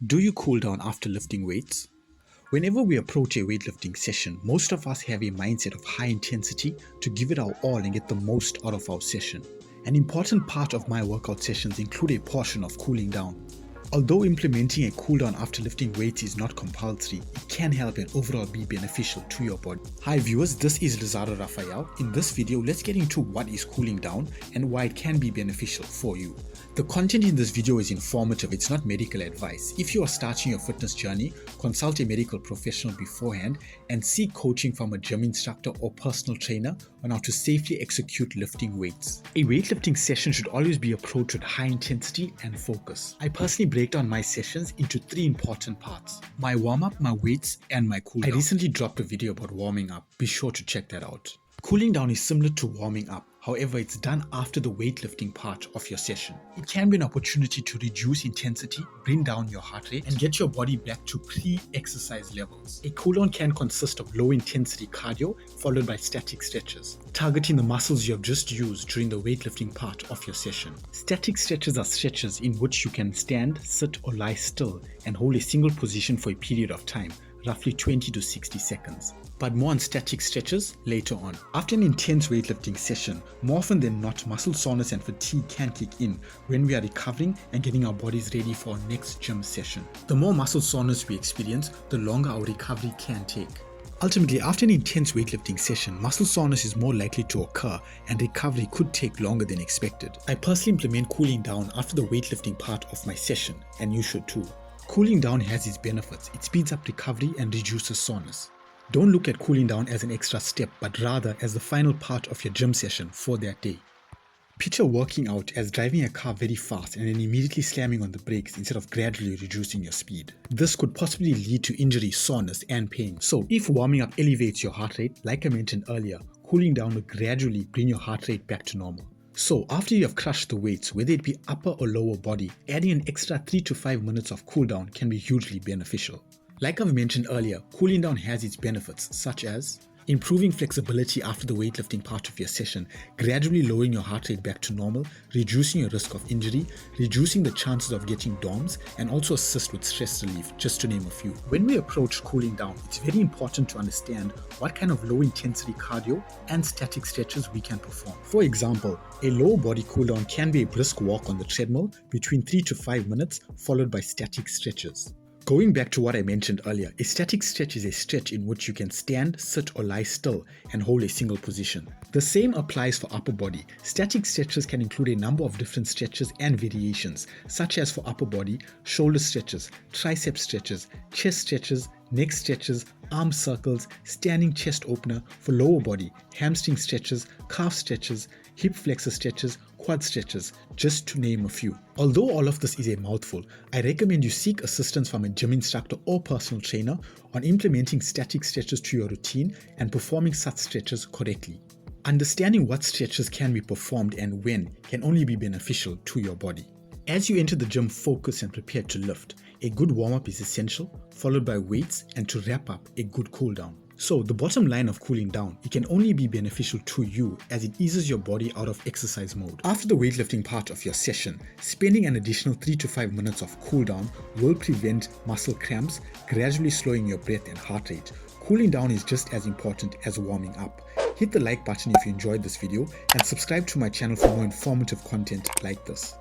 Do you cool down after lifting weights? Whenever we approach a weightlifting session, most of us have a mindset of high intensity to give it our all and get the most out of our session. An important part of my workout sessions include a portion of cooling down. Although implementing a cool down after lifting weights is not compulsory, it can help and overall be beneficial to your body. Hi viewers, this is Lizardo Rafael. In this video, let's get into what is cooling down and why it can be beneficial for you. The content in this video is informative, it's not medical advice. If you are starting your fitness journey, consult a medical professional beforehand and seek coaching from a gym instructor or personal trainer on how to safely execute lifting weights. A weightlifting session should always be approached with high intensity and focus. I personally break down my sessions into three important parts: my warm-up, my weights, and my cool down. I recently dropped a video about warming up. Be sure to check that out. Cooling down is similar to warming up. However, it's done after the weightlifting part of your session. It can be an opportunity to reduce intensity, bring down your heart rate, and get your body back to pre-exercise levels. A cooldown can consist of low-intensity cardio followed by static stretches, targeting the muscles you have just used during the weightlifting part of your session. Static stretches are stretches in which you can stand, sit, or lie still and hold a single position for a period of time, roughly 20 to 60 seconds. But more on static stretches later on. After an intense weightlifting session, more often than not, muscle soreness and fatigue can kick in when we are recovering and getting our bodies ready for our next gym session. The more muscle soreness we experience, the longer our recovery can take. Ultimately, after an intense weightlifting session, muscle soreness is more likely to occur and recovery could take longer than expected. I personally implement cooling down after the weightlifting part of my session, and you should too. Cooling down has its benefits. It speeds up recovery and reduces soreness. Don't look at cooling down as an extra step, but rather as the final part of your gym session for that day. Picture working out as driving a car very fast and then immediately slamming on the brakes instead of gradually reducing your speed. This could possibly lead to injury, soreness, and pain. So if warming up elevates your heart rate, like I mentioned earlier, cooling down will gradually bring your heart rate back to normal. So after you have crushed the weights, whether it be upper or lower body, adding an extra 3 to 5 minutes of cool down can be hugely beneficial. Like I've mentioned earlier, cooling down has its benefits, such as improving flexibility after the weightlifting part of your session, gradually lowering your heart rate back to normal, reducing your risk of injury, reducing the chances of getting DOMS, and also assist with stress relief, just to name a few. When we approach cooling down, it's very important to understand what kind of low intensity cardio and static stretches we can perform. For example, a low body cool down can be a brisk walk on the treadmill between 3 to 5 minutes, followed by static stretches. Going back to what I mentioned earlier, a static stretch is a stretch in which you can stand, sit, or lie still and hold a single position. The same applies for upper body. Static stretches can include a number of different stretches and variations, such as for upper body, shoulder stretches, tricep stretches, chest stretches, neck stretches, arm circles, standing chest opener. For lower body, hamstring stretches, calf stretches, hip flexor stretches, quad stretches, just to name a few. Although all of this is a mouthful, I recommend you seek assistance from a gym instructor or personal trainer on implementing static stretches to your routine and performing such stretches correctly. Understanding what stretches can be performed and when can only be beneficial to your body. As you enter the gym focused and prepared to lift, a good warm-up is essential, followed by weights, and to wrap up, a good cool down. So the bottom line of cooling down, it can only be beneficial to you as it eases your body out of exercise mode. After the weightlifting part of your session, spending an additional 3 to 5 minutes of cool down will prevent muscle cramps, gradually slowing your breath and heart rate. Cooling down is just as important as warming up. Hit the like button if you enjoyed this video and subscribe to my channel for more informative content like this.